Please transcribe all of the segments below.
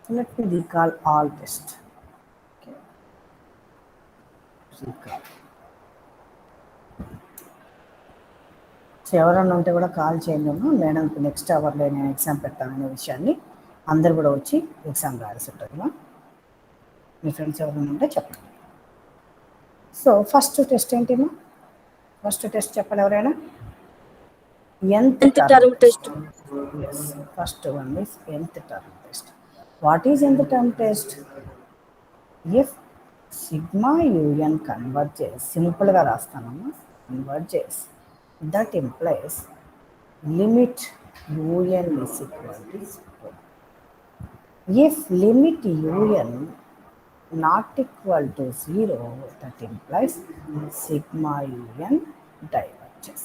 Let me recall all test. Okay. Recall. So ఎవరన్నా ఉంటే కూడా కాల్ చేయండి అమ్మా, మేడంకి నెక్స్ట్ అవర్లో నేను ఎగ్జామ్ పెడతాననే విషయాన్ని అందరు కూడా వచ్చి ఎగ్జామ్ రాయాల్సి ఉంటుందమ్మా. మీ ఫ్రెండ్స్ ఎవరైనా ఉంటే చెప్పండి. సో ఫస్ట్ టెస్ట్ ఏంటిమా? ఫస్ట్ టెస్ట్ చెప్పాలి ఎవరైనా? nth term test. Yes, first one is nth term test. What is nth term test? If sigma un converges, simple గా రాస్తానమ్మా, converges, that implies limit un is equal to 0. If limit un not equal to 0, that implies sigma un diverges.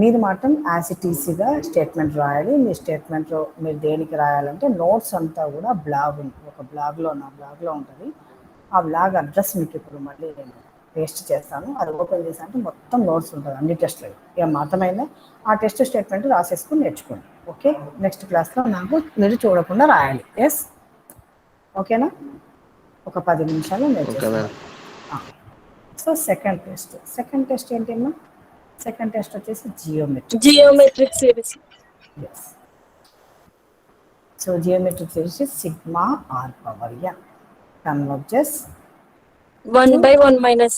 మీరు మాత్రం యాసిటీసీగా statement రాయాలి. మీ స్టేట్మెంట్లో మీరు దేనికి రాయాలంటే notes అంతా కూడా blog ఉంది, ఒక బ్లాగ్లో నా బ్లాగ్లో ఉంటుంది. ఆ బ్లాగ్ అడ్రస్ మీకు ఇప్పుడు మళ్ళీ నేను పేస్ట్ చేస్తాను. అది ఓపెన్ చేసానంటే మొత్తం నోట్స్ ఉంటుంది అన్ని టెస్టులు. ఇక అర్థమైందా? ఆ టెస్ట్ స్టేట్మెంట్ రాసేసుకుని నేర్చుకోండి. ఓకే, నెక్స్ట్ క్లాస్లో నాకు మీరు చూడకుండా రాయాలి. ఎస్, ఓకేనా? ఒక 10 నిమిషాలు నేర్చేసుకోవాలి. సో సెకండ్ టెస్ట్ ఏంటమ్మా? సెకండ్ టెస్ట్ వచ్చేసి geometric series. Yes, so geometric series sigma r power n converges 1/1 minus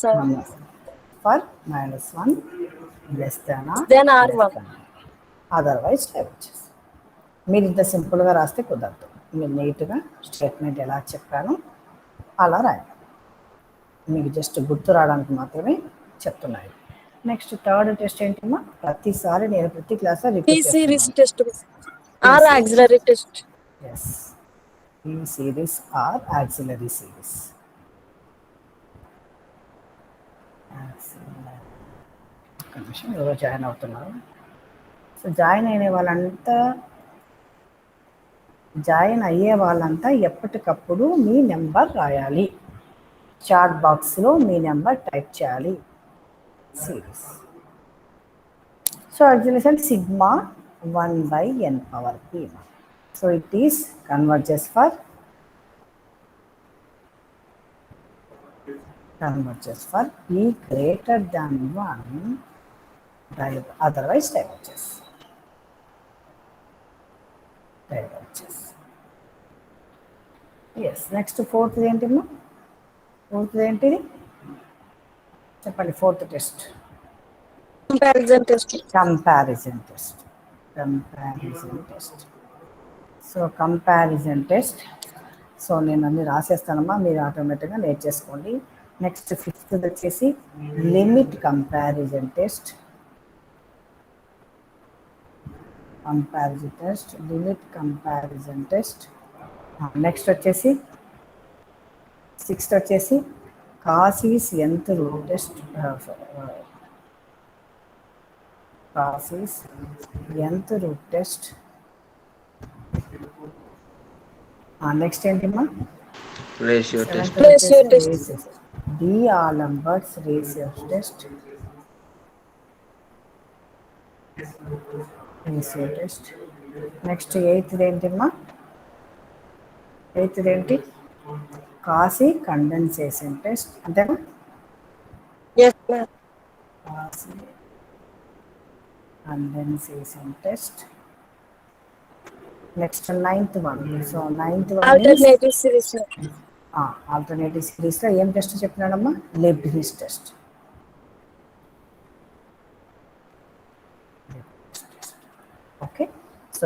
for -1 less than or then R1. Otherwise diverges. మీరు ఇంత సింపుల్గా రాస్తే కుదరదు. మీరు నీట్గా స్టేట్మెంట్ ఎలా చెప్పానో అలా రాయాలి. మీకు జస్ట్ గుర్తు రావడానికి మాత్రమే చెప్తున్నాయి. నెక్స్ట్ థర్డ్ టెస్ట్ ఏంటమ్మా? ప్రతిసారి నేను ప్రతి క్లాస్లో రిపీట్ చేస్తున్నాను. Auxiliary test. ఎస్, ఈ సిరీస్ ఆర్ యాక్సిలరీ సిరీస్. ఒక నిమిషం, ఎవరో జాయిన్ అవుతున్నారు. సో జాయిన్ అయ్యే వాళ్ళంతా ఎప్పటికప్పుడు మీ నెంబర్ రాయాలి. చాట్ బాక్స్లో మీ నెంబర్ టైప్ చేయాలి. Series. So actually sigma 1/n power p. So it is converges for p greater than 1, otherwise diverges. Yes, next fourth ఏంటిమ్మా? ఫోర్త్ ఏంటిది చెప్పండి. Fourth test comparison test. So comparison test. So నేను అన్ని రాసేస్తానమ్మా, మీరు ఆటోమేటిక్గా నేర్చేసుకోండి. నెక్స్ట్ ఫిఫ్త్ వచ్చేసి limit comparison test. Limit comparison test. Next వచ్చేసి సిక్స్త్ వచ్చేసి Cauchy's nth root test. Cauchy's nth root test. Next ఏంటమ్మా? Ratio test. D'Alembert's ratio test. Next eighth ఏంటమ్మా? ఎయిత్ ఏంటి? Cauchy condensation test. అంతేనా? Cauchy condensation test. Next ninth one. So ninth one alternative సిరీస్లో ఏం test చెప్పినాడమ్మా? లెబ్నిజ్ test. Okay, so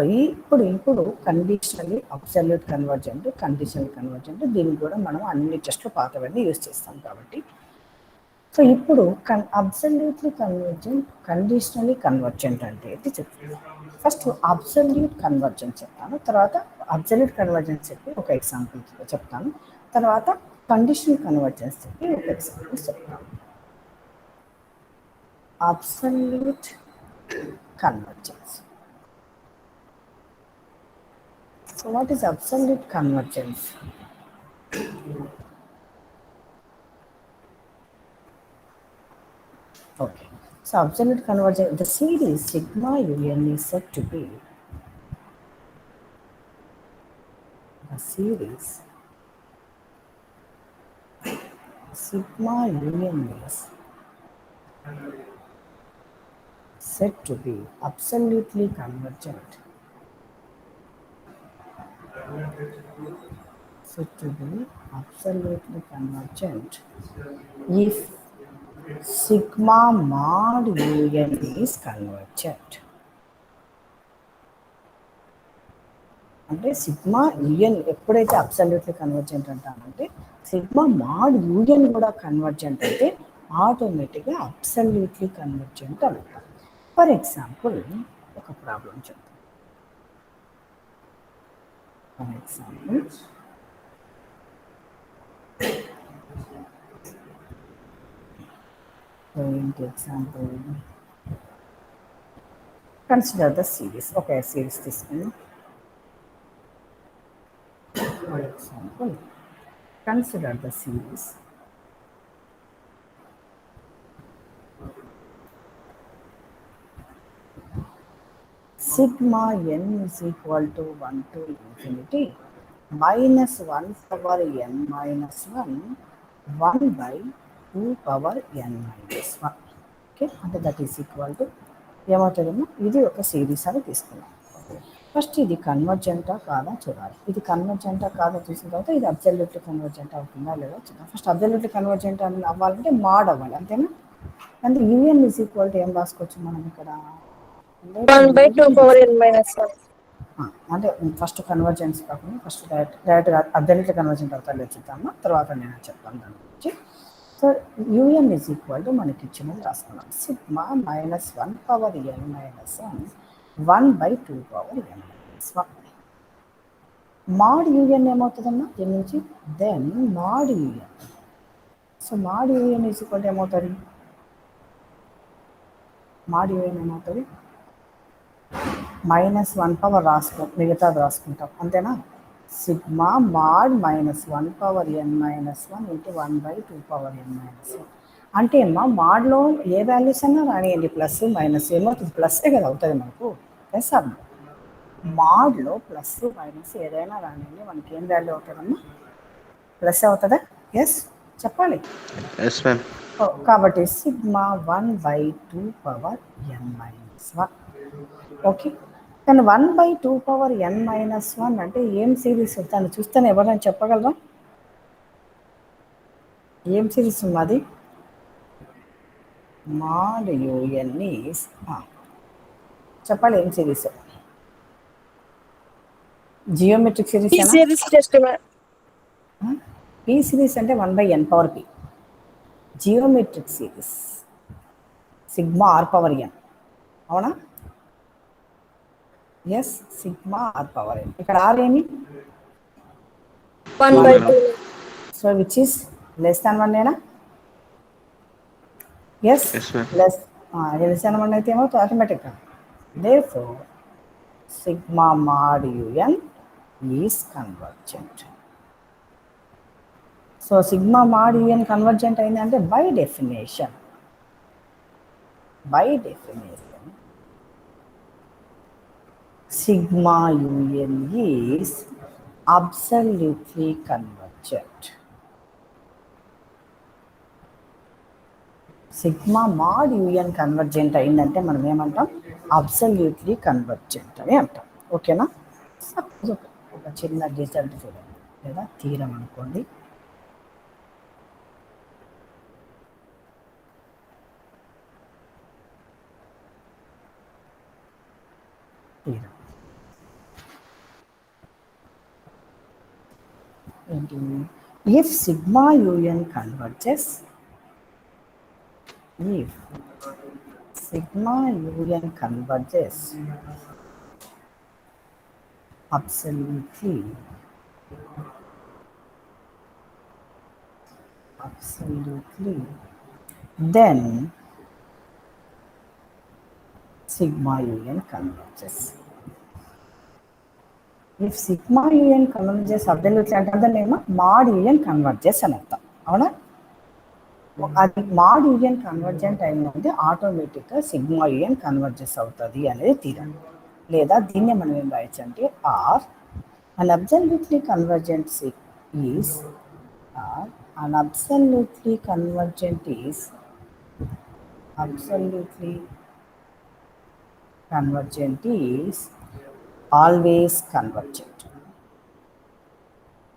ఇప్పుడు conditionally absolute convergent, conditional convergent, దీనికి కూడా మనం అన్ని టెస్ట్లు పాతవన్నీ యూజ్ చేస్తాం కాబట్టి. సో ఇప్పుడు అబ్సల్యూట్లీ కన్వర్జెంట్, కండిషనల్లీ కన్వర్జెంట్ అంటే ఏంటి చెప్తాను. ఫస్ట్ అబ్సల్యూట్ కన్వర్జెంట్ చెప్తాను, తర్వాత అబ్సల్యూట్ కన్వర్జెన్స్ చెప్పి ఒక ఎగ్జాంపుల్ చెప్తాను, తర్వాత కండిషనల్ కన్వర్జెన్స్ చెప్పి ఒక ఎగ్జాంపుల్ చెప్తాను. Absolute convergence. So what is absolute convergence? Okay, so absolute convergence, the series sigma un is said to be a series sigma union is said to be absolutely convergent. Said to be absolutely convergent if sigma mod union is convergent. అంటే sigma u n ఎప్పుడైతే absolutely convergent అంటామంటే sigma mod u n కూడా convergent అయితే ఆటోమేటిక్గా absolutely convergent అంటాం. For example ఒక problem చెప్తాం. For example ఏంటి ఎగ్జాంపుల్, కన్సిడర్ ద సిరీస్. ఒక సిరీస్ తీసుకుందాం. For example, consider the series sigma n is equal to 1 to infinity minus 1 power n minus 1 1 by 2 power n minus 1. Okay, అంటే that is equal to ఏమవుతుందమ్మా, ఇది ఒక series అని తీసుకున్నాం. First ఇది కన్వర్జెంటా కాదా చూడాలి. ఇది కన్వర్జెంటా కాదా చూసిన తర్వాత ఇది అబ్సల్యూట్లీ కన్వర్జెంట్ అవుతుందా లేదా చూద్దాం. ఫస్ట్ అబ్సల్యూట్లీ కన్వర్జెంట్ అని అవ్వాలంటే మాడ్ అవ్వాలి, అంతేనా? అంటే యూఎన్ ఈజ్ ఈక్వల్ టు ఏం రాసుకోవచ్చు మనం ఇక్కడ, 1 by 2 power n minus 1. అంటే ఫస్ట్ కన్వర్జెన్స్ కాకుండా ఫస్ట్ డైరెక్ట్గా అబ్సల్యూట్లీ కన్వర్జెంట్ అవుతా లేదు చూద్దామా, తర్వాత నేను చెప్తాను దాని గురించి. So u n is equal to మనకి ఇచ్చినది రాసుకున్నాం, sigma minus 1 power n minus 1 by 2 power n minus 1. Mod u n ఏమవుతుందమ్మా దీని నుంచి, then mod u n. So mod u n is equal to ఏమవుతుంది, మాడ్ యూఎన్ ఏమవుతుంది, మైనస్ 1 పవర్ మిగతాది రాసుకుంటాం, అంతేనా? Sigma mod minus 1 power n minus 1 into 1 by 2 power n minus 1. అంటే అమ్మా మాడ్లో ఏ వాల్యూస్ అన్నా రానియండి, ప్లస్ మైనస్ ఏమవుతుంది, ప్లస్సే కదా అవుతుంది మనకు, ప్లస్ అమ్మ. మాడ్లో ప్లస్ మైనస్ ఏదైనా రానియండి, మనకి ఏం వాల్యూ అవుతుందమ్మా, ప్లస్ అవుతుందా? ఎస్ చెప్పాలి. కాబట్టి sigma 1 by 2 power n minus 1. Okay, కానీ 1 by 2 power n minus 1 అంటే ఏం సిరీస్, దాన్ని చూస్తేనే ఎవరైనా చెప్పగలరా ఏం సిరీస్ ఉన్నది? మాడ్ యూఎన్ ఈస్, చెప్పాలి ఏం సిరీస్, జియోమెట్రిక్ సిరీస్. ఈ సిరీస్ జస్ట్ పీ సిరీస్ అంటే 1 by n power p. Geometric series sigma r power n, అవునా? Yes, sigma r power n. ఇక్కడ ఆర్ ఏమి, 1 by 2. So which is less than 1 ఏనా? Yes, less than 1 అయితే ఏమవుతుంది ఆటోమేటిక్గా, therefore sigma mod un is convergent. So sigma mod un convergent అయింది అంటే by definition sigma un is absolutely convergent. Sigma mod u n convergent అయిందంటే మనం ఏమంటాం, absolutely convergent అని అంటాం. ఓకేనా? సపోజ్ ఒక చిన్న రిజల్ట్ చూడండి, లేదా థీరం అనుకోండి. థీరం ఏంటి, if sigma u n converges, if sigma un converges absolutely then sigma un converges. if sigma un converges absolutely అంటే అర్థం మాడ్ un converges అని అర్థం, అవునా? అది మాడ్ యూఎన్ కన్వర్జెంట్ అయిందంటే ఆటోమేటిక్గా సిగ్మా యూఎన్ కన్వర్జెస్ అవుతుంది అనేది తీరం. లేదా దీన్ని మనం ఏం రాయొచ్చు అంటే are An absolutely convergent is an absolutely convergent is always convergent.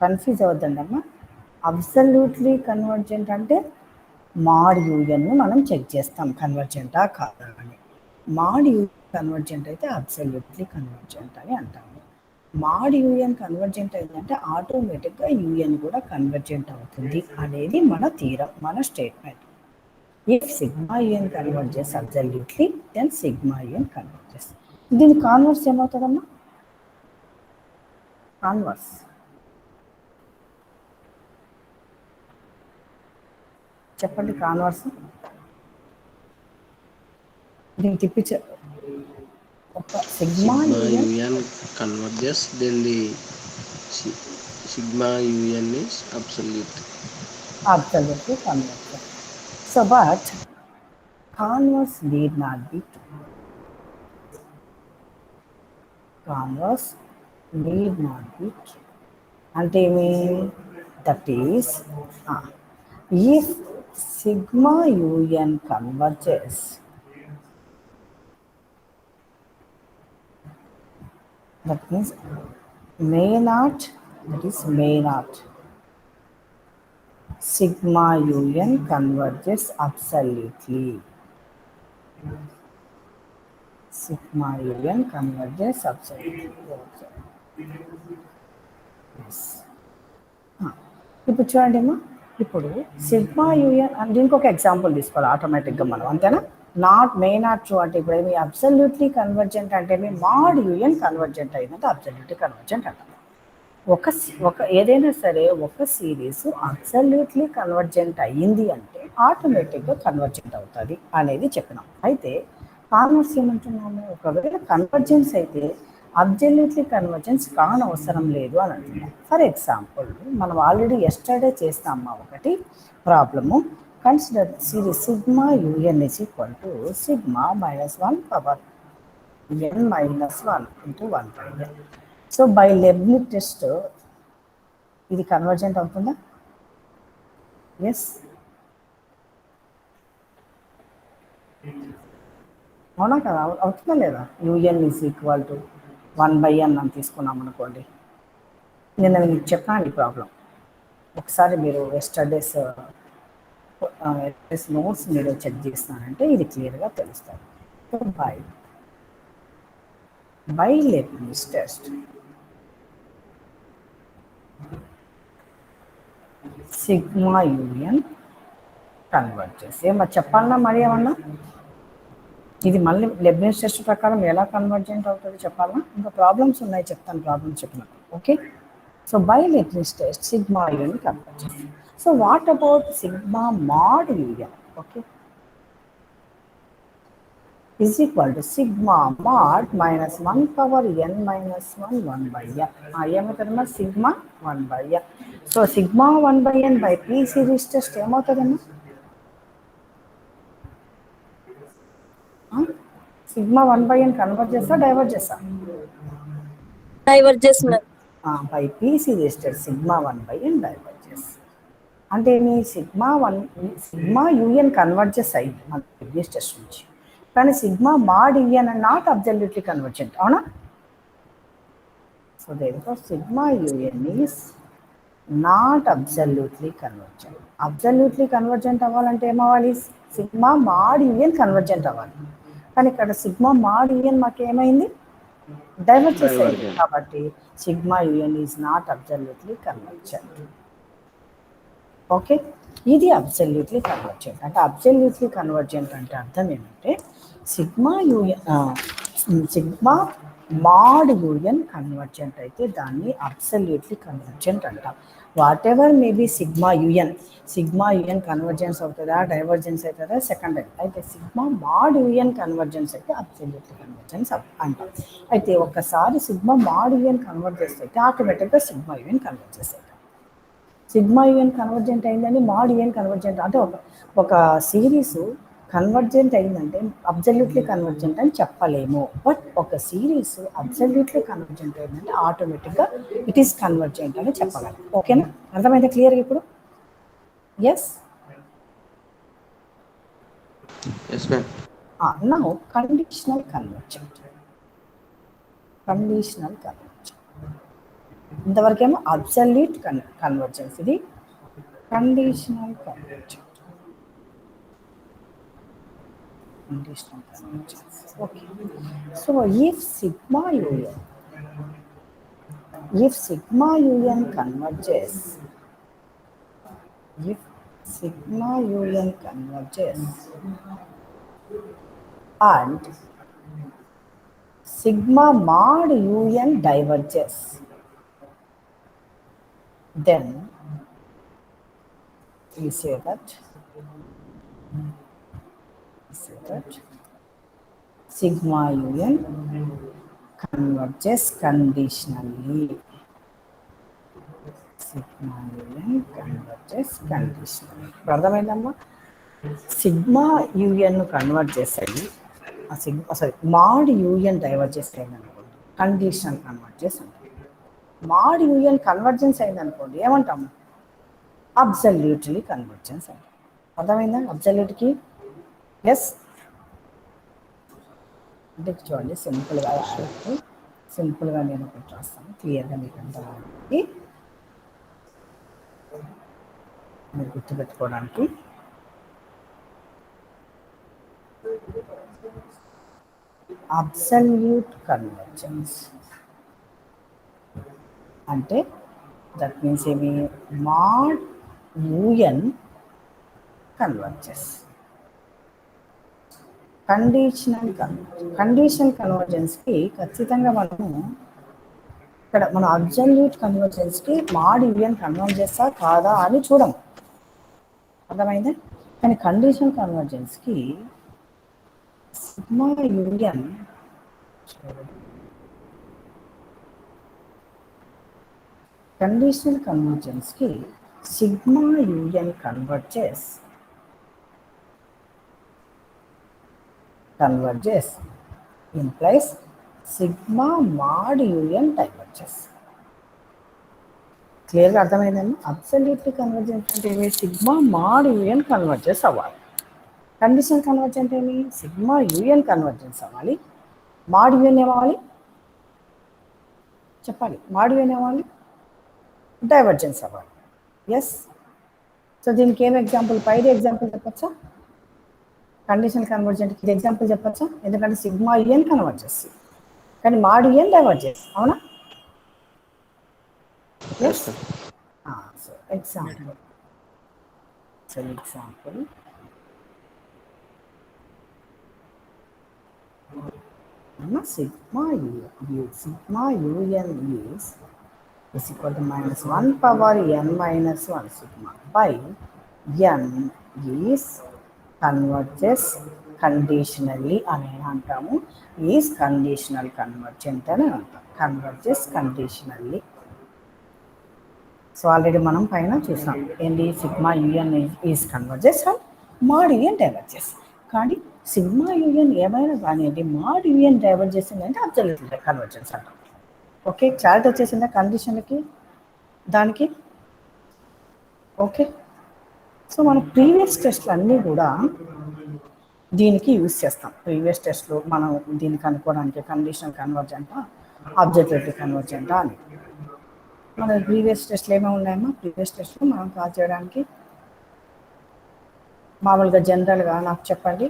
Confuse అవుతుందమ్మా. అబ్సల్యూట్లీ కన్వర్జెంట్ అంటే మాడ్ యూఎన్ను మనం చెక్ చేస్తాం కన్వర్జెంటా కాదా అని. మాడ్ యూఎన్ కన్వర్జెంట్ అయితే అబ్సల్యూట్లీ కన్వర్జెంట్ అని అంటాము. మాడ్ యూఎన్ కన్వర్జెంట్ అయిందంటే ఆటోమేటిక్గా యూఎన్ కూడా కన్వర్జెంట్ అవుతుంది అనేది మన థీరం, మన statement. If sigma u n converges absolutely then sigma u n converges. దీని కాన్వర్స్ ఏమవుతుందమ్మా? కాన్వర్స్ చెప్పండి. కాన్వర్స్ దీన్ని తిప్పి ఒక sigma u n converges then the sigma un is absolutely convergent. So but converse need not be true. Converse need not be true. అంటే that is if sigma un converges, that means may not sigma un converges absolutely. Sigma un converges absolutely. Yes. ఇప్పుడు చూడండి అమ్మా, ఇప్పుడు sigma UN అంటే ఇంకొక example తీసుకోవాలి ఆటోమేటిక్గా మనం, అంతేనా? మే నాట్ ట్రూ అంటే ఇప్పుడు ఏమి అబ్సల్యూట్లీ కన్వర్జెంట్ అంటే మాడ్ యూఎన్ కన్వర్జెంట్ అయిందంటే అబ్సల్యూట్లీ కన్వర్జెంట్ అంటాం. ఒక ఏదైనా సరే ఒక సిరీస్ అబ్సల్యూట్లీ కన్వర్జెంట్ అయ్యింది అంటే ఆటోమేటిక్గా కన్వర్జెంట్ అవుతుంది అనేది చెప్పినాం. అయితే కాన్వర్స్ ఏమంటున్నాము, ఒకవేళ కన్వర్జెన్స్ అయితే అబ్సల్యూట్లీ కన్వర్జెన్స్ కానవసరం లేదు అని అంటున్నాం. ఫర్ ఎగ్జాంపుల్ మనం ఆల్రెడీ ఎస్టర్డే చేస్తామా ఒకటి problem. Consider series sigma u n is equal to sigma -1 power n -1 into 1/n. So by Leibniz test ఇది కన్వర్జెంట్ అవుతుందా? ఎస్, అవునా కదా? అవుతుందా లేదా? UN is equal to 1/n అని తీసుకున్నాం అనుకోండి. నేను మీకు చెప్పాను ఈ ప్రాబ్లం, ఒకసారి మీరు ఎస్టర్డేస్ నోట్స్ మీరు చెక్ చేస్తానంటే ఇది క్లియర్గా తెలుస్తుంది. By Leibniz test sigma union converges. ఏమన్నా చెప్పాలన్నా మరి ఏమన్నా? ఇది మళ్ళీ లెబ్నిజ్ టెస్ట్ ప్రకారం ఎలా కన్వర్జెంట్ అవుతుంది చెప్పాలన్నా? ఇంకా ప్రాబ్లమ్స్ ఉన్నాయి, చెప్తాను ప్రాబ్లమ్స్ చెప్పినట్టు. Okay, so by Leibniz test sigma union converges. So what about sigma mod union? Okay, is equal to sigma mod -1 power n -1 1/n. ఏమవుతుందమ్మా? Sigma 1/n. So sigma 1/n by p series test ఏమవుతుందమ్మా? Sigma 1/n convert చేస్తా divert చేస్తా? Diverges by p series test sigma 1/n divert చేస్తా అంటే మీ sigma u n converges అయింది మన previous test నుంచి, కానీ sigma mod u n not absolutely convergent, అవునా? సో దేనికో sigma u n is not absolutely convergent. Absolutely convergent అవ్వాలంటే ఏమవ్వాలి? సిగ్మా మాడ్ యూఎన్ కన్వర్జెంట్ అవ్వాలి. కానీ ఇక్కడ సిగ్మా మాడ్ యూఎన్ మాకు ఏమైంది? డైవర్ట్ చేసేది. కాబట్టి sigma u n is not absolutely convergent. Okay, ఇది అబ్సల్యూట్లీ కన్వర్జెంట్. అంటే అబ్సల్యూట్లీ కన్వర్జెంట్ అంటే అర్థం ఏమంటే సిగ్మా మాడ్ యూఎన్ కన్వర్జెంట్ అయితే దాన్ని అబ్సల్యూట్లీ కన్వర్జెంట్ అంటాం. What ever maybe sigma u n convergence అవుతుందా డైవర్జెన్స్ అవుతుందా సెకండరీ. అయితే సిగ్మా మాడ్ యూఎన్ కన్వర్జెన్స్ అయితే అబ్సల్యూట్లీ కన్వర్జెన్స్ అంటాం. అయితే ఒక్కసారి సిగ్మా మాడ్ యూఎన్ కన్వర్జెన్స్ అయితే ఆటోమేటిక్గా సిగ్మా యూఎన్ కన్వర్జెన్స్ అవుతాం. సిగ్మా యూఎన్ కన్వర్జెంట్ అయిందని మాడ్ యూఎన్ కన్వర్జెంట్ అంటే ఒక సిరీస్ కన్వర్జెంట్ అయిందంటే అబ్సల్యూట్లీ కన్వర్జెంట్ అని చెప్పలేము, బట్ ఒక సిరీస్ అబ్సల్యూట్లీ కన్వర్జెంట్ అయిందంటే ఆటోమేటిక్గా ఇట్ ఈస్ కన్వర్జెంట్ అని చెప్పగలం. ఓకేనా, అర్థమైందా క్లియర్గా ఇప్పుడు? Yes. Yes ma'am. Now conditional convergent. Conditional convergent ఇంతవరకేమో అబ్సల్యూట్ కన్వర్జెన్స్, ఇది conditional convergent. Conditional convergence. Okay. So if sigma un converges, if sigma un converges and sigma mod un diverges, then we say that sigma un converges conditionally. Sigma un converges conditionally. అర్థమైందమ్మా? Sigma UN convert చేస్తాయి, mod u n diverges అయింది అనుకోండి, conditional convergence అంటాం. Mod u n convergence అయింది అనుకోండి, ఏమంటాము? Absolutely convergence అంటాం. అర్థమైందా అబ్సల్యూట్కి? ఎస్. అంటే చూడండి, సింపుల్గా రాయాలి, సింపుల్గా నేను ఒకటి రాస్తాను క్లియర్గా మీకు అర్థమవుతుంది, మీరు గుర్తుపెట్టుకోవడానికి. అబ్సల్యూట్ కన్వర్జెన్స్ అంటే దట్ మీన్స్ ఏమి? Mod u n converges. కండిషనల్ కన్వర్జెన్స్కి ఖచ్చితంగా మనము ఇక్కడ మనం అబ్సల్యూట్ కన్వర్జెన్స్కి మాడ్ యూఎన్ కన్వర్ట్ చేస్తా కాదా అని చూడము, అర్థమైందా? కానీ కండిషనల్ కన్వర్జెన్స్కి సిగ్మా యూఎన్ కండిషనల్ కన్వర్జెన్స్కి sigma u n converges implies sigma mod un diverges. క్లియర్గా అర్థమైందండి? అబ్సల్యూట్లీ కన్వర్జెంట్ అంటే ఏమి? సిగ్మా మాడ్ యూఎన్ కన్వర్జెస్ అవ్వాలి. కండిషనల్ కన్వర్జెంట్ ఏమి? సిగ్మా యూఎన్ కన్వర్జెన్స్ అవ్వాలి, మాడ్ యూఎన్ ఏమవ్వాలి చెప్పాలి? మాడ్ యూఎన్ ఏమవ్వాలి? డైవర్జెన్స్ అవ్వాలి. ఎస్. సో దీనికి ఏం ఎగ్జాంపుల్? పైది ఎగ్జాంపుల్ చెప్పచ్చా? కండిషనల్ కన్వర్జెంట్కి ఇది ఎగ్జాంపుల్ చెప్పచ్చా? ఎందుకంటే సిగ్మా యూఎన్ కన్వర్జెస్ కానీ మాడ్ యూఎన్ డైవర్జెస్, అవునా? Yes. So example sigma un is equal to minus 1 power n minus 1 sigma by n is converges conditionally అని అంటాము. ఈజ్ కండిషనల్ కన్వర్జెంట్ అని అంటాం. Converges conditionally. సో ఆల్రెడీ మనం పైన చూసాం ఏంటి? Sigma u n is converges and mod u n diverges. కానీ sigma u n ఏమైనా కానివ్వండి, మాడ్ యూఎన్ డైవర్జెస్ అంటే అబ్సల్యూట్ కన్వర్జెన్స్ అంటాం. ఓకే, క్లారిటీ వచ్చేసిందా కండిషన్కి దానికి? ఓకే. సో మన ప్రీవియస్ టెస్ట్లు అన్నీ కూడా దీనికి యూజ్ చేస్తాం. ప్రీవియస్ టెస్ట్లో మనం దీనికి అనుకోవడానికి కండిషనల్ కన్వర్జెంటా అబ్సల్యూట్లీ కన్వర్జెంటా అని మన ప్రీవియస్ టెస్ట్లు ఏమేమి ఉన్నాయమ్మా? ప్రీవియస్ టెస్ట్లో మనం కాల్ చేయడానికి మామూలుగా జనరల్గా నాకు చెప్పండి,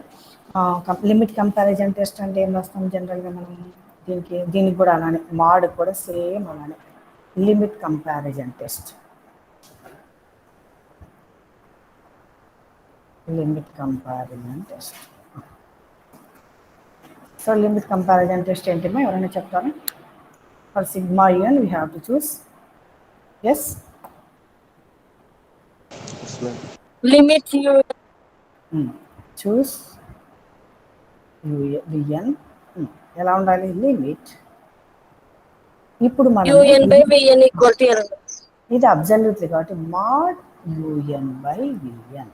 లిమిట్ కంపారిజన్ టెస్ట్ అంటే ఏం రాస్తాం జనరల్గా మనం? దీనికి కూడా అలానే, మాడ్ కూడా సేమ్ అలానే, limit comparison test. So limit comparison test ఏంటమ్మా? ఎవరైనా చెప్తారా? For sigma u n we have to choose. Yes. limit u choose u n ఎలా ఉండాలి? లిమిట్. ఇప్పుడు మనం un by vn equal to n. ఇది అబ్సల్యూట్లీ కాబట్టి మాడ్ యూఎన్ బై విఎన్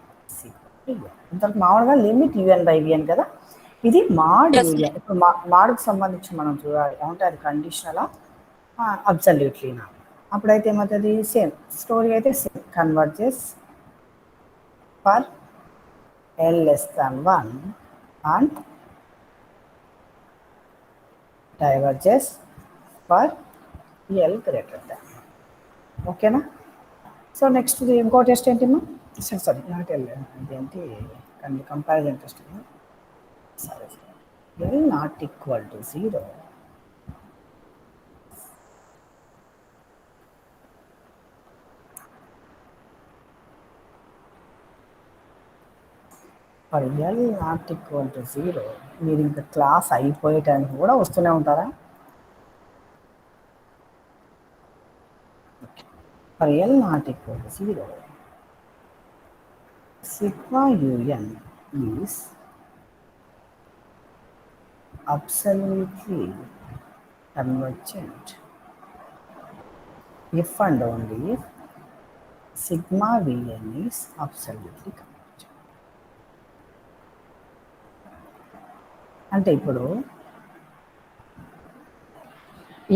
ఇంతకు మామూలుగా లిమిట్ యూఎన్ బై విఎన్ కదా, ఇది మాడ్ Yes, యూఎన్. ఇప్పుడు మాడ్కి సంబంధించి మనం చూడాలి ఏమంటే అది కండిషనలా అబ్సల్యూట్లీనా. అప్పుడైతే ఏమవుతుంది, సేమ్ స్టోరీ అయితే same, converges for L less than 1 and diverges for L greater than. ఓకేనా. సో నెక్స్ట్ ఇంకో టెస్ట్ ఏంటమ్మా, సారీ నాట్ ఎల్, ఇదేంటి కంపారిజన్ టెస్ట్. సరే L not equal to 0 for L not equal to 0. మీరు ఇంకా class అయిపోయేటానికి కూడా వస్తూనే ఉంటారా? For L not equal to 0, sigma un is absolutely convergent if and only if sigma vn is absolutely convergent. అంటే ఇప్పుడు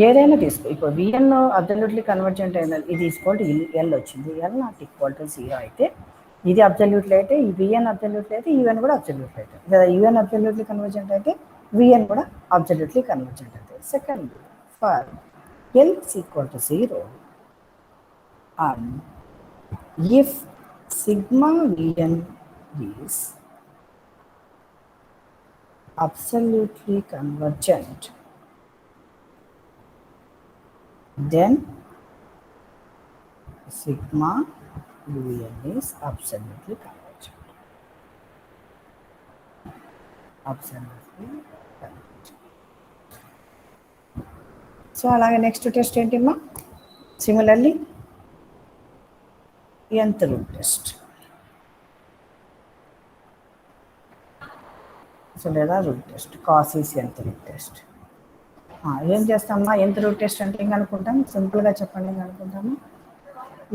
ఏదైనా తీసుకో, ఇప్పుడు విఎన్ అబ్సల్యూట్లీ కన్వర్జెంట్ అయిన ఇది ఈక్వల్ టు ఎల్ వచ్చింది, ఎల్ నాట్ ఈక్వల్ టు 0 అయితే ఇది అబ్సల్యూట్లీ అయితే, ఈ విఎన్ అబ్సల్యూట్లీ అయితే యూఎన్ కూడా అబ్సల్యూట్లీ అయితే, లేదా యూఎన్ అబ్సల్యూట్లీ కన్వర్జెంట్ అయితే విఎన్ కూడా అబ్సల్యూట్లీ కన్వర్జెంట్ అయితే. Second, for l is equal to 0 and if sigma v n is absolutely convergent, then sigma un is absolutely convergent. Absolutely convergent. So అలాగే next test ఏంటమ్మా, similarly nth root test. So లేదా root test, Cauchy's nth root test. ఏం చేస్తామమ్మా, nth root test అంటే ఏం అనుకుంటాం, సింపుల్గా చెప్పండి ఏం అనుకుంటాము,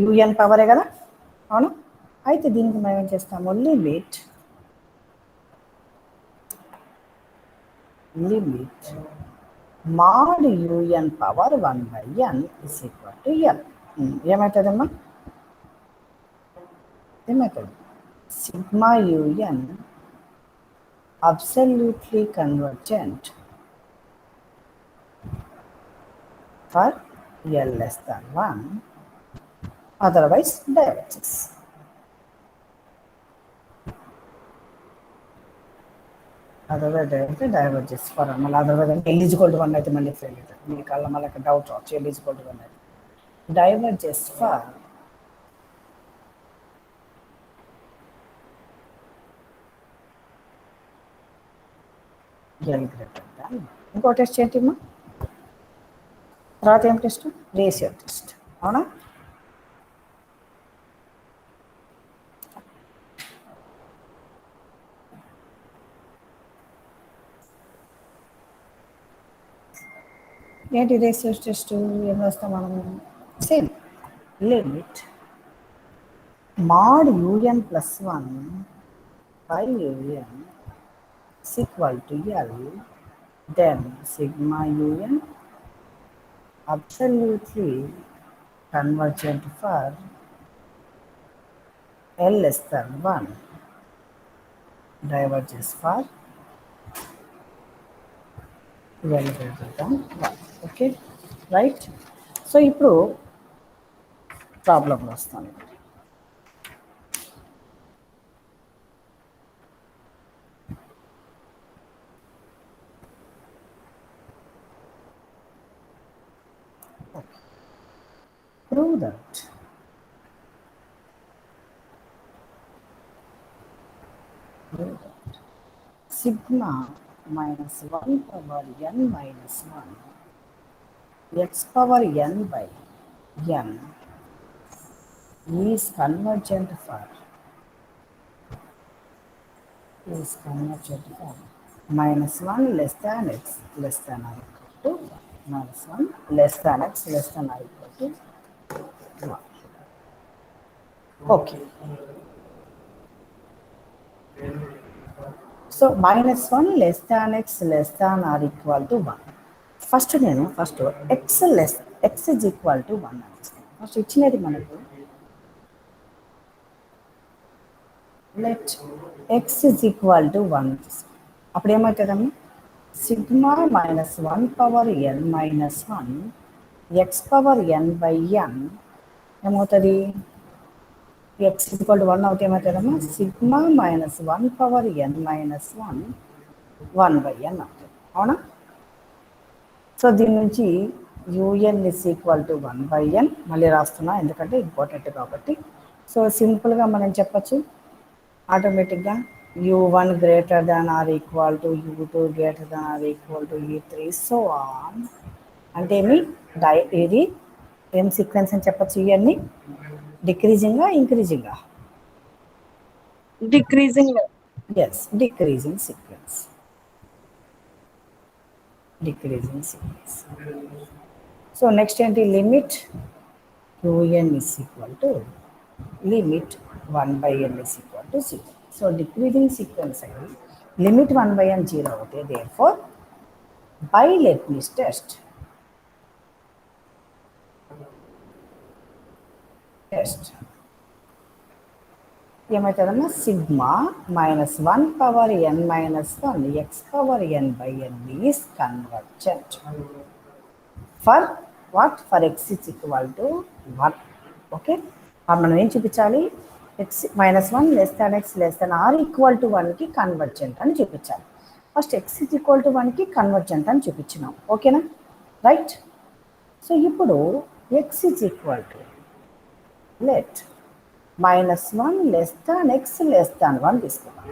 యూఎన్ పవరే కదా, అవును. అయితే దీనికి మనం ఏం చేస్తాము, limit mod u n power 1/n is equal to L. ఏమవుతుందమ్మా, ఏమవుతుంది, sigma u n absolutely convergent for L less than 1, otherwise diverges. Otherwise diverges for otherwise L is equal to 1 అయితే మళ్ళీ ఫెయిల్ అవుతుంది. మీకు అలా మళ్ళీ డౌట్ రావచ్చు, L is equal to 1 అయితే diverges for L greater than. ఇంకో టెస్ట్ ఏంటమ్మా, తర్వాత ఏం టెస్ట్, రేషియో టెస్ట్, అవునా. ఏంటి రేషియో టెస్ట్, ఏం రాస్తాం మనము, same limit mod u n plus 1 by u n is equal to L, then sigma un absolutely convergent for L less than 1, diverges for L greater than 1. Okay, right. So ఇప్పుడు problem వస్తాను. Prove that sigma minus 1 power n minus 1 x power n by n is convergent for minus 1 less than x less than or equal to 1, minus 1 less than x less than or equal to 1. Okay. So -1 less than x less than or equal to 1. First x is equal to 1 అని ఇస్తాను. First ఇచ్చినది మనకు let x is equal to 1. అప్పుడు ఏమవుతుందమ్మా, sigma -1 power n minus 1 x power n by n ఏమవుతుంది, x equal to 1 అవుతే ఏమవుతుందమ్మా, sigma -1 power n minus 1 1 by n అవుతుంది. అవునా? సో దీని నుంచి u n is equal to 1 by n మళ్ళీ రాస్తున్నా ఎందుకంటే ఇంపార్టెంట్ కాబట్టి. సో సింపుల్గా మనం చెప్పచ్చు ఆటోమేటిక్గా u1 greater than or equal to u2 greater than or equal to u3 so on. అంటే ఇది ఏం సీక్వెన్స్ అని చెప్పచ్చు, ఇవన్నీ డిక్రీజింగా ఇంక్రీజింగా? Decreasing. Yes, decreasing sequence. So next ఏంటి, limit u n is equal to limit 1 by n is equal to 0. So decreasing sequence అయ్యి లిమిట్ 1 బై n 0 అవుతాయి. Therefore by Leibniz test ఏమవుతుందమ్మా, sigma -1 power n minus 1 x power n by n is convergent for what, for X is equal to 1. Okay, మనం ఏం చూపించాలి, X -1 less than x less than or equal to 1కి convergent అని చూపించాలి. First X is equal to 1కి convergent అని చూపించినాం. ఓకేనా, right. So ఇప్పుడు X is equal to let -1 less than x less than 1 తీసుకున్నాం.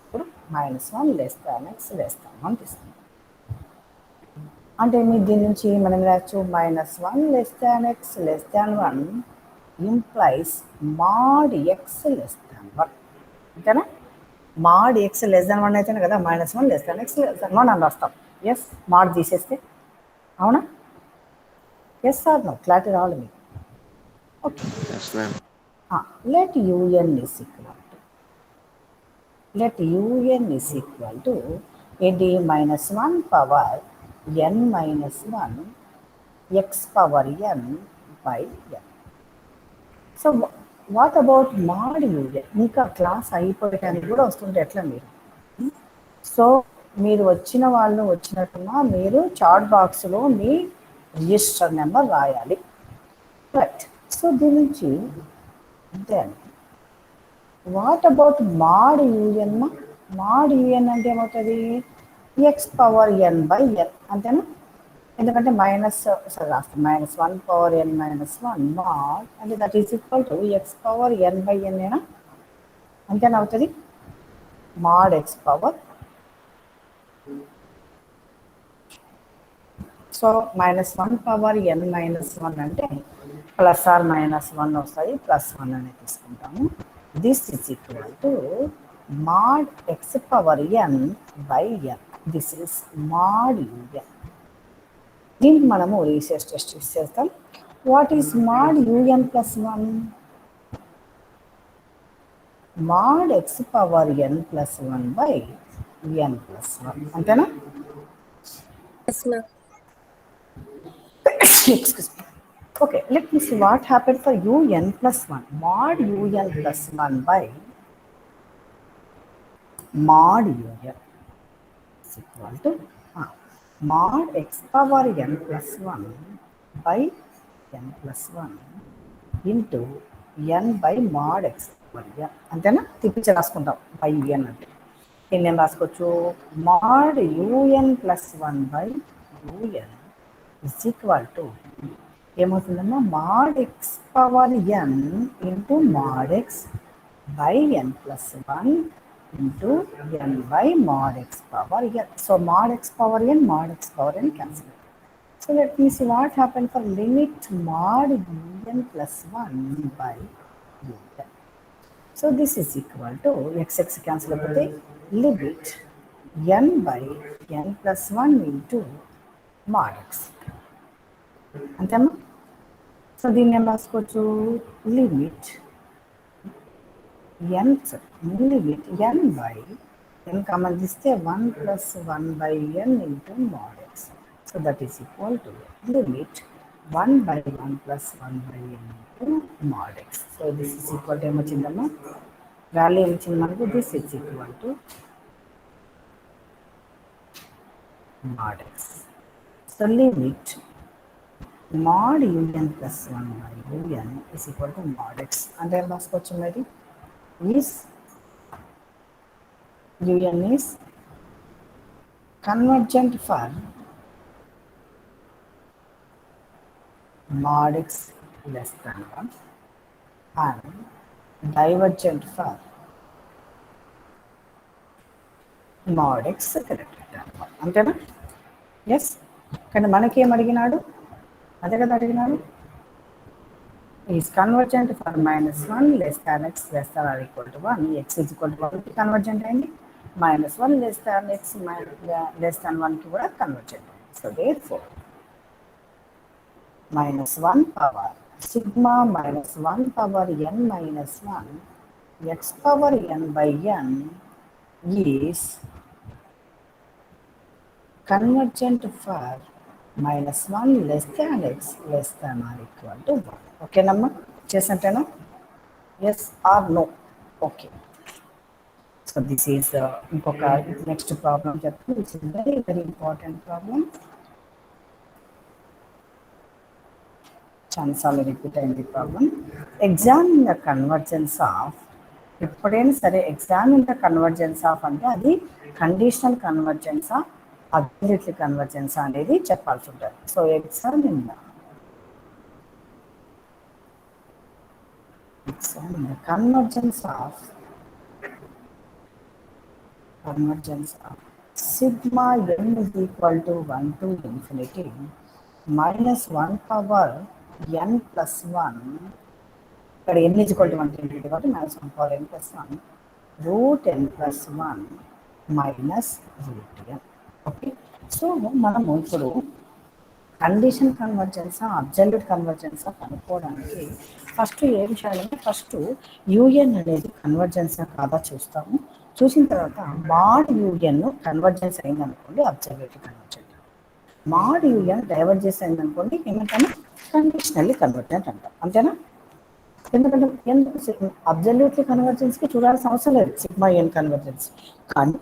ఇప్పుడు -1 less than x less than 1 తీసుకున్నాం. అంటే మీ దీని నుంచి మనం రాయచ్చు -1 less than x less than 1 implies mod x less than 1. అంతేనా, మాడ్ ఎక్స్ లెస్ దాన్ 1 అయితేనే కదా -1 less than x less than 1 అని రాస్తాం. ఎస్, మాడ్ తీసేస్తే. అవునా? ఎస్ ఆర్ నో, క్లారిటీ రావాలి మీకు. Okay, Yes, ma'am. let un is equal to ఏంటి, -1 power n minus 1 x power n by n. So what about mod u n? ఇంకా class అయిపోయటానికి కూడా వస్తుంటే ఎట్లా మీరు? సో మీరు వచ్చిన వాళ్ళు వచ్చినట్టుగా మీరు చాట్ బాక్స్లో మీ రిజిస్టర్ నెంబర్ రాయాలి. రైట్. సో దీని నుంచి then what about mod u n? Mod u n అంటే ఏమవుతుంది, x power n by n. అంతేనా, ఎందుకంటే రాస్తాం -1 పవర్ n మైనస్ 1 మాడ్ అంటే that is equal to x power n by n ఏనా? అంతేనా అవుతుంది, mod x power. So -1 power n minus 1 అంటే ప్లస్ ఆర్ -1 వస్తుంది, +1 అనేది తీసుకుంటాము. This is equal to mod x power n by n. This is mod u n. దీనికి మనము research test చేస్తాం. What is mod u n plus 1? Mod x power n plus 1 by n plus 1. అంతేనా? Yes, ma'am. Excuse me. Okay, let me see what happened for un plus 1. Mod un plus 1 by mod un is equal to mod x power n plus 1 by n plus 1 into n by mod x power n. అంతేనా? తిప్పించి రాసుకుంటాం by n అంటే. దీన్ని ఏం రాసుకోవచ్చు, mod un plus 1 by un is equal to ఏమవుతుందమ్మా, mod x power n into mod x by n plus 1 into n by mod x power n. So mod x power n, mod x power n cancel. So let me see what happen for limit mod un plus 1 by un. So this is equal to x cancel అయిపోతే limit n by n plus 1 into mod x. అంతేమ్మా? So దీన్ని ఏం రాసుకోవచ్చు, limit n by n common తీస్తే 1 plus 1 by n into mod x. So that is equal to limit 1 by 1 plus 1 by n into mod x. So this is equal to ఏమొచ్చిందమ్మా, value ఏమొచ్చింది మనకు, this is equal to mod x. So limit mod un plus 1 by un is equal to mod x. అంటే ఏం రాసుకోవచ్చు మరి, is un is convergent for mod x less than 1 and divergent for mod x greater than 1. అంతేనా? Yes. కానీ మనకేం అడిగినాడు, అదే కదా అడిగినాడు, is convergent for -1 less than x less than or equal to 1. x is equal to 1కి convergent అయింది, -1 less than x less than 1కి కూడా కన్వర్జెంట్ అయింది. So therefore -1 power sigma -1 power n minus 1 x power n by n is convergent for -1 less than x less than or equal to 1. ఓకేనమ్మా, చేసినట్టేనా? Yes or no? Okay. So this is ఇంకొక next problem చెప్తాను, which is very very important problem. చాలాసార్లు repeat అయింది problem. Examine the convergence of, ఎప్పుడైనా సరే examine the convergence of అంటే అది కండిషనల్ కన్వర్జెన్సా అబ్సల్యూట్లీ కన్వర్జెన్స్ అనేది చెప్పాల్సి ఉంటుంది. So examine the convergence of sigma n is equal to 1 to infinity minus 1 power n plus 1. ఇక్కడ n is equal to 1 to infinity కాబట్టి minus 1 power n plus 1 root n plus 1 minus root n. Okay. So మనము ఇప్పుడు condition కన్వర్జెన్సా absolute కన్వర్జెన్సా కనుక్కోవడానికి first ఏం చేయాలంటే, first UN అనేది కన్వర్జెన్సా కాదా చూస్తాము. చూసిన తర్వాత మాడ్ యూఎన్ కన్వర్జెన్స్ అయిందనుకోండి absolute convergent, mod u n divergence అయిందనుకోండి ఏమంటాము, కండిషనల్లీ కన్వర్జెంట్ అంటాం. అంతేనా? ఎందుకు అబ్సల్యూట్లీ కన్వర్జెన్స్కి చూడాల్సిన అవసరం లేదు సిగ్మా యూఎన్ కన్వర్జెన్స్, కానీ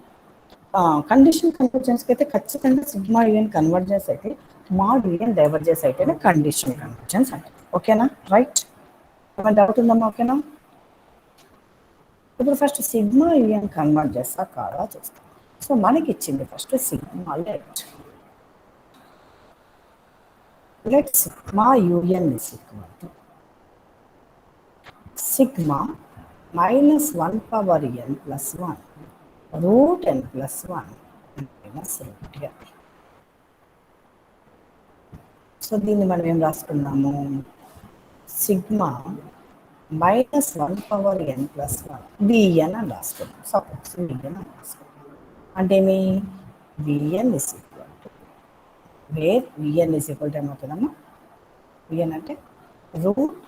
కండిషన్ కన్వర్జెన్స్కి అయితే ఖచ్చితంగా సిగ్మా యూఎన్ కన్వర్జెన్స్ అయితే మాడ్ యూఎన్ డైవర్జెన్స్ అయితేనే కండిషన్ కన్వర్జెన్స్ అంటే. ఓకేనా? రైట్. ఏమైనా డౌట్ ఉందమ్మా? ఓకేనా? ఇప్పుడు ఫస్ట్ సిగ్మా యూఎన్ కన్వర్జెన్స్ కాదా చూస్తాం. సో మనకి ఇచ్చింది first sigma, let sigma u n is equal to sigma -1 power n plus 1 root n plus 1 minus root n. So దీన్ని మనం ఏం రాసుకున్నాము, sigma -1 power n plus 1 v n అని రాసుకున్నాం. సపోజ్ విఎన్ అని రాసుకున్నాం అంటే ఏమి, v n is equal to, where v n is equal to ఏమవుతుందమ్మా, విఎన్ అంటే root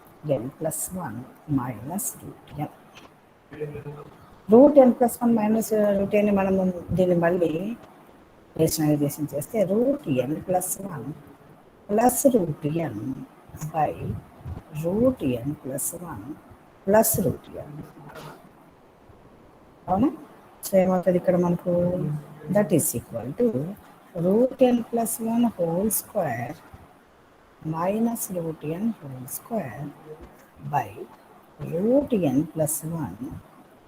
n plus 1 minus root n. Root n plus 1 minus root n మనము దీన్ని మళ్ళీ రేషనలైజేషన్ చేస్తే root n plus 1 plus root n by root n plus 1 plus root n. అవునా? So ఏమవుతుంది ఇక్కడ మనకు, that is equal to root n plus 1 whole square minus root n whole square by root n plus 1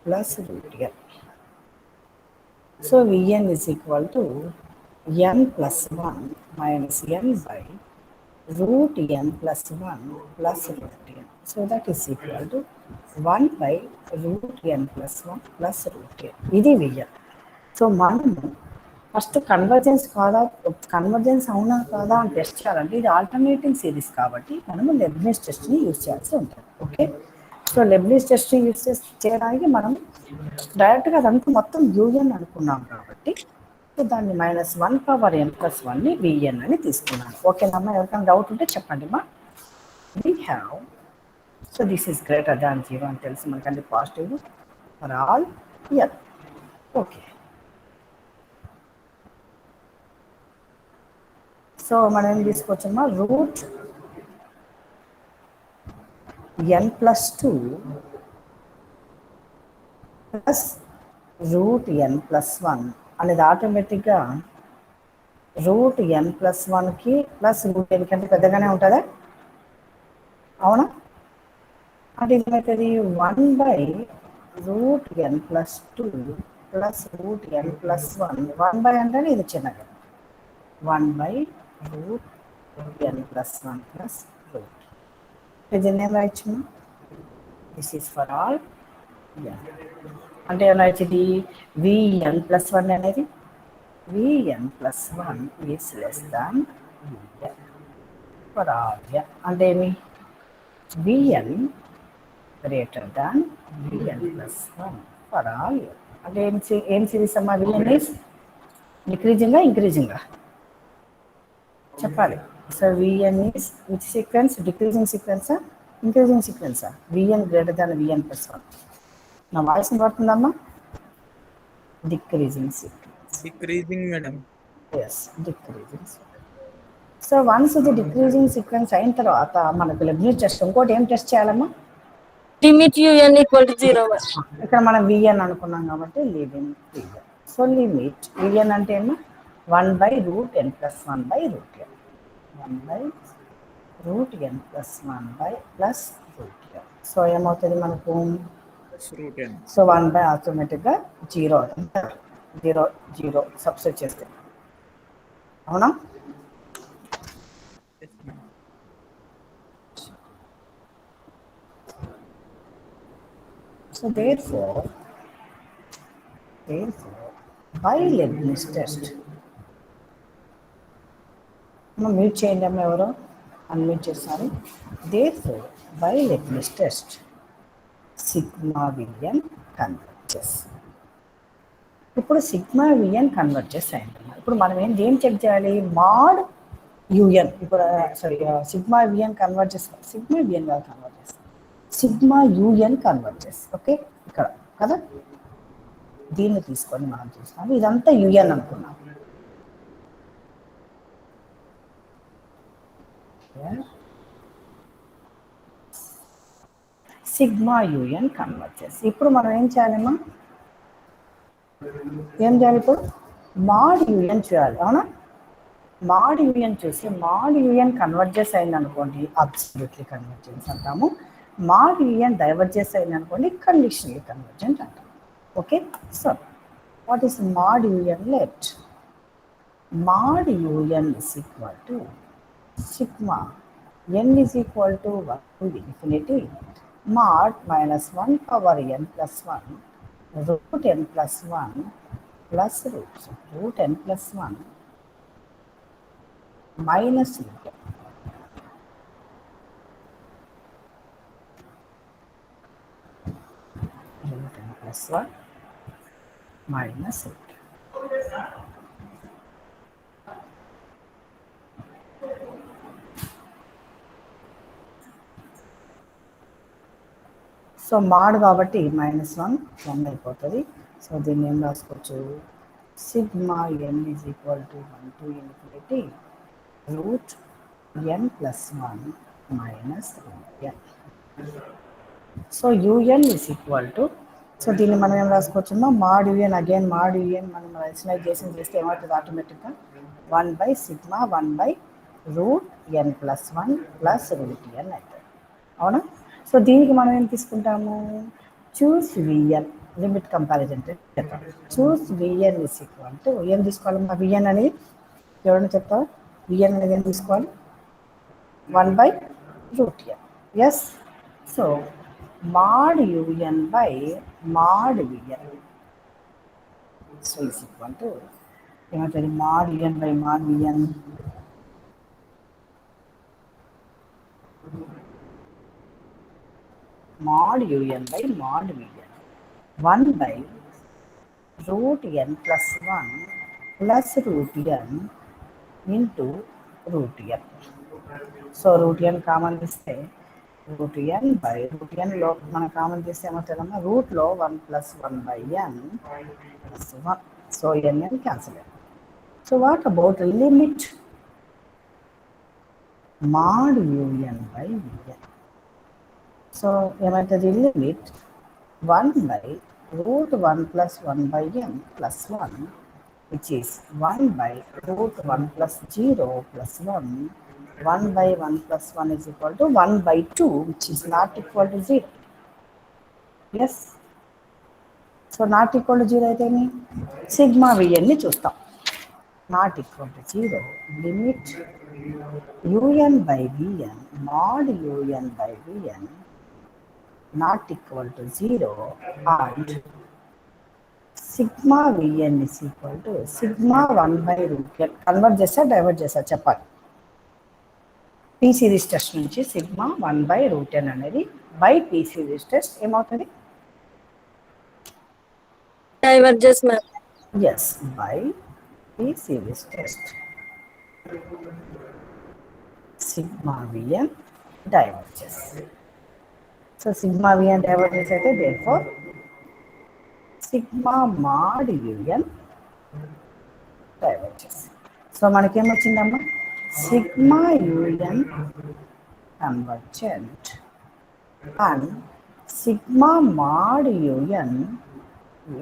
plus root n. So v n is equal to n plus 1 minus n by root n plus 1 plus root n. So that is equal to 1 by root n plus 1 plus root n. ఇది VN. So మనము first convergence కాదా, convergence అవునా కాదా అని test చేయాలంటే ఇది alternating series కాబట్టి మనము లెబ్నిజ్ టెస్ట్ని యూజ్ చేయాల్సి ఉంటుంది. ఓకే. సో లెబ్నిజ్ టెస్ట్ని యూజ్ చేయడానికి మనం డైరెక్ట్గా అదంతా మొత్తం యూఎన్ అనుకున్నాం కాబట్టి సో దాన్ని -1 పవర్ n ప్లస్ 1ని విఎన్ అని తీసుకున్నాను. ఓకేనమ్మా? ఎవరికైనా డౌట్ ఉంటే చెప్పండి మా. We have, so this is greater than 0 అని తెలుసు మనకంటే positive for all n. Okay. So మనం ఏం తీసుకోవచ్చమ్మా, root n plus 2 plus root n plus 1 అనేది ఆటోమేటిక్గా రూట్ n ప్లస్ 1కి ప్లస్ రూట్ n కంటే పెద్దగానే ఉంటుందా? అవునా? అంటే ఇది ఏమవుతుంది, 1/√n plus 2 plus root n plus 1, 1 అంటే ఇది చిన్నగా 1/√n ప్లస్ 1 ప్లస్ రూట్. దీన్ని ఏం రాయొచ్చు? This is for all n. అంటే ఏమైనా వచ్చింది, vn ప్లస్ 1 అనేది vn plus 1 is less than vn for all n. అంటే ఏమి, vn greater than vn plus 1 for all n. అంటే ఏం సిరీస్ అమ్మా, vn ఈస్ డిక్రీజింగా ఇంక్రీజింగా చెప్పాలి. So vn is which sequence, decreasing సీక్వెన్సా ఇంక్రీజింగ్ సీక్వెన్సా? vn greater than vn plus 1. నా వాయిస్ పడుతుందమ్మా? Decreasing sequence. Decreasing madam. Yes, decreasing sequence. So once ఇది డిక్రీజింగ్ సీక్వెన్స్ అయిన తర్వాత మనకు లిమిట్ టెస్ట్, ఇంకోటి ఏం టెస్ట్ చేయాలమ్మా? Limit un equal to 0. ఇక్కడ మనం vn అనుకున్నాం కాబట్టి limit vn. So limit vn అంటే ఏమో 1/√n plus 1/√n, 1/√n plus 1 plus root n. So ఏమవుతుంది మనకు, రూట్ n. సో 1 ఆటోమేటిక్గా 0 0 సబ్స్టిట్యూట్ చేస్తే, అవునా? So therefore, by Leibniz test, mute చేయండి అమ్మ, ఎవరో అన్మీట్ చేస్తారు. therefore by Leibniz test sigma v n converges. ఇప్పుడు సిగ్మా విఎన్ కన్వర్జెస్ అయింది. ఇప్పుడు మనం ఏం చెక్ చేయాలి, మాడ్ యుఎన్. ఇప్పుడు sorry, sigma v n converges, sigma v n కాదు converges, sigma u n converges. Okay, ఇక్కడ కదా దీన్ని తీసుకొని మనం చూస్తాము, ఇదంతా యుఎన్ అనుకున్నాం. Sigma u n converges. ఇప్పుడు మనం ఏం చేయాలమ్మా, ఏం చేయాలి, ఇప్పుడు మాడ్ యుఎన్ చేయాలి, అవునా? మాడ్ యూఎన్ చూసి మాడ్ యూఎన్ కన్వర్జెస్ అయింది అనుకోండి, అబ్సల్యూట్లీ కన్వర్జెన్స్ అంటాము. మాడ్ యూఎన్ డైవర్జెస్ అయింది అనుకోండి, కండిషనల్లీ కన్వర్జెంట్ అంటాము. Okay, so what is mod u n? Let mod u n is equal to sigma n is equal to 1 to infinity mod minus 1 power n plus 1 root n plus 1 plus root n plus 1 minus root n. Root n plus 1 minus root n. So mod కాబట్టి -1 అయిపోతుంది. So దీన్ని ఏం రాసుకోవచ్చు, sigma n is equal to 1 to infinity root n plus 1 minus root n. So un is equal to, so దీన్ని మనం ఏం రాసుకోవచ్చమ్మా, mod u n. Again mod u n మనం రైషనలైజేషన్ చేస్తే ఏమవుతుంది, ఆటోమేటిక్గా 1/సిగ్మా 1/√n plus 1 plus root n అవుతుంది, అవునా? సో దీనికి మనం ఏం తీసుకుంటాము, చూస్ విఎన్, లిమిట్ కంపారిజన్ చేద్దాం. చూస్ విఎన్ ఇస్ ఈక్వల్ టు, ఏం తీసుకోవాలి మా విఎన్ అనేది, ఎవరైనా చెప్తారా? విఎన్ అనేది ఏం తీసుకోవాలి, 1/√n. Yes, so mod u n by mod v n, so is equal to ఏమవుతుంది, mod u n by mod v n mod un by mod vn 1/√n plus 1 plus root n into root n. So root n common తీస్తే root n by root n లో మనం common తీస్తే ఏమవుతుందమ్మా, రూట్లో 1 plus 1/n plus 1. So n cancel అయ్యింది. So what about limit mod un by vn. So ఏమవుతుంది limit 1 by root 1 plus 1 by m plus 1 which is 1 by root 1 plus 0 plus 1. 1 by 1 plus 1 is equal to 1 by 2 which is not equal to 0. Yes. So not equal to 0 అయితే sigma vn ని చూస్తాం. Not equal to 0 limit un by vn mod un by vn not equal to 0 and sigma vn is equal to sigma 1 by root n. Convert చేస్తా divert చేస్తా చెప్పాలి. P series test నుంచి sigma 1 by root n అనేది by p series test ఏమవుతుంది? Diverges, ma'am. Yes by p series test sigma vn diverges. So sigma vn diverges అయితే therefore sigma mod un diverges. So మనకేమొచ్చిందమ్మా sigma un convergent and sigma mod un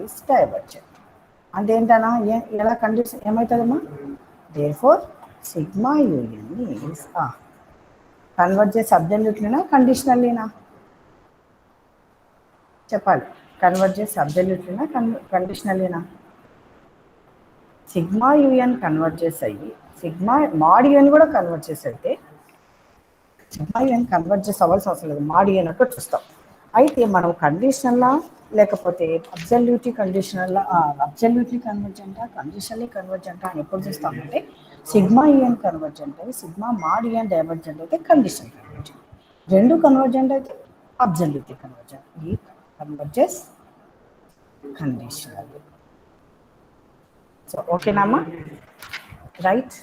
is divergent. అంటే ఏంటన్నా ఎలా condition ఏమవుతుందమ్మా therefore sigma un is converges అబ్సల్యూట్లీనా కండిషనల్లీనా చెప్పాలి. Converges అబ్సల్యూట్లీనా కండిషనల్లీనా? సిగ్మా యూఎన్ కన్వర్జెస్ అయ్యి సిగ్మా మాడ్ యూఎన్ కూడా కన్వర్జెస్ అయితే సిగ్మా యూఎన్ కన్వర్జెస్ అవ్వాల్సిన అవసరం లేదు, మాడ్ యూఎన్ అంటే చూస్తాం. అయితే మనం కండిషనల్లా లేకపోతే అబ్సల్యూట్లీ కండిషనల్లా అబ్సల్యూట్లీ కన్వర్జెంటా కండిషనల్లీ కన్వర్జెంటా అని ఎప్పుడు చూస్తామంటే సిగ్మా యూఎన్ కన్వర్జెంట్ అయితే సిగ్మా మాడ్ యూఎన్ డైవర్జెంట్ అయితే కండిషనల్ కన్వర్జెంట్, రెండు కన్వర్జెంట్ అయితే అబ్సల్యూట్లీ కన్వర్జెంట్. ఈ కన్వర్జెస్ కండిషనల్. సో ఓకేనమ్మా రైట్.